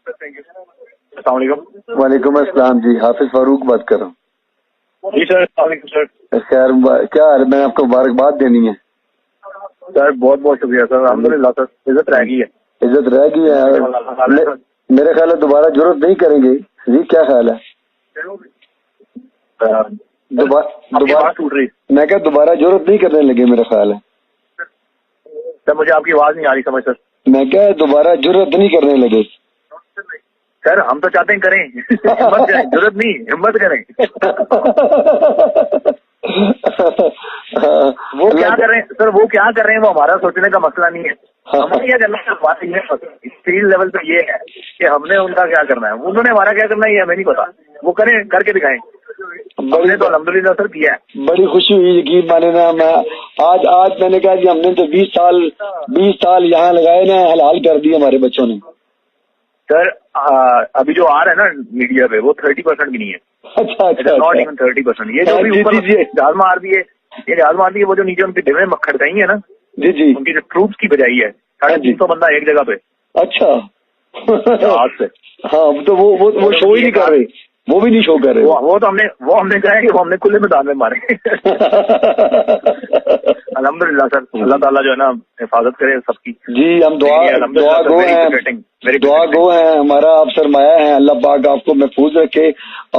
السلام علیکم. وعلیکم السلام جی, حافظ فاروق بات کر رہا ہوں. جی سر, السلام علیکم سر. خیر کیا حال ہے؟ میں آپ کو مبارکباد دینی ہے سر. بہت بہت شکریہ سر, الحمدللہ سر, عزت رہ گئی ہے. عزت رہ گئی ہے. میرے خیال ہے دوبارہ ضرورت نہیں کریں گے جی, کیا خیال ہے؟ دوبارہ ٹوٹ رہی میں کہا دوبارہ ضرورت نہیں کرنے لگے میرا خیال ہے. سر. مجھے آپ کی آواز نہیں آ رہی سمجھ سر. میں کہا دوبارہ ضرورت نہیں کرنے لگے. سر ہم تو چاہتے ہیں کریں, ہمت کریں, ضرورت نہیں ہمت کریں. وہ کیا کر رہے ہیں سر, وہ کیا کر رہے ہیں وہ ہمارا سوچنے کا مسئلہ نہیں ہے. ہمیں کیا کرنا ہے, بات یہ فیلڈ لیول پہ یہ ہے کہ ہم نے ان کا کیا کرنا ہے, انہوں نے ہمارا کیا کرنا ہے یہ ہمیں نہیں پتا. وہ کریں, کر کے دکھائیں. ہم نے تو الحمدللہ سر کیا ہے. بڑی خوشی ہوئی یقین مانے نا. میں آج میں نے کہا کہ ہم نے تو 20 سال یہاں لگائے نا, حلال کر دیے ہمارے بچوں نے. سر ابھی جو آ رہا ہے نا میڈیا پہ وہ 30% بھی نہیں ہے. اچھا ناٹ ایون 30%. یہ جو بھی اوپر جہاز مار دیے, یہ جہاز مار دیے, وہ جو نیچے ان کی ڈبے کھڑکائی ہیں نا جی جی, ان کی جو ٹروپس کی بجائی ہے 350 بندہ ایک جگہ پہ. اچھا جہاز سے. ہاں تو وہ شو ہی نہیں کر رہے, وہ بھی نہیں شو کر رہے. وہ تو ہم نے کہا ہے کہ وہ ہم نے کھلے میدان میں مارے. الحمدللہ سر, اللہ تعالیٰ جو ہے نا حفاظت کرے سب کی. جی ہم دعا گو ہیں, ہمارا آپ سرمایہ ہیں. اللہ پاک آپ کو محفوظ رکھے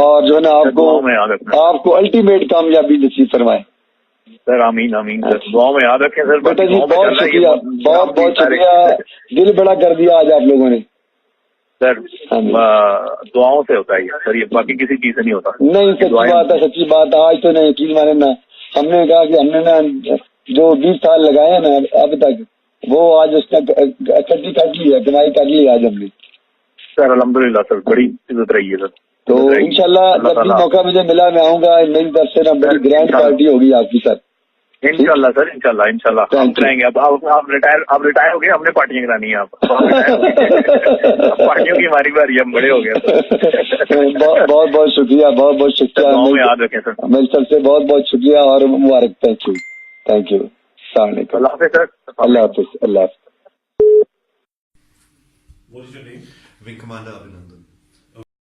اور جو ہے نا آپ کو الٹیمیٹ کامیابی نصیب فرمائے. سر آمین آمین سر, دعاؤں میں یاد رکھیں سر. بیٹا جی بہت شکریہ, بہت شکریہ, دل بڑا کر دیا آج آپ لوگوں نے. سر دعاؤں سے ہوتا ہے سر, یہ باقی کسی چیز سے نہیں ہوتا. نہیں سچی بات ہے, سچی بات. آج تو نہیں یقین مانے نا, ہم نے کہا کہ ہم نے نا جو 20 سال لگائے ہیں نا اب تک, وہ آج اس کا کٹی کٹ لی ہے, کمائی کر لی آج ہم نے. سر الحمدللہ سر, بڑی عزت رہی ہے سر. تو انشاءاللہ جب بھی موقع مجھے ملا میں آؤں گا. میری طرف سے نا بڑی گرینڈ پارٹی ہوگی آپ کی سر. انشاءاللہ سر, انشاءاللہ ہم کرائیں گے. اب آپ ریٹائر ہو گئے, ہم نے پارٹیاں کرانی ہیں. آپ پارٹیوں کی ہماری باری, ہم بڑے ہو گئے. بہت بہت شکریہ, بہت بہت شکریہ. یاد رکھیں سر, میری طرف سے بہت بہت شکریہ اور مبارک. Thank you. السلام علیکم. اللہ حافظ سر. اللہ حافظ. اللہ حافظ. What is your name? Wing Commander Abhinandan.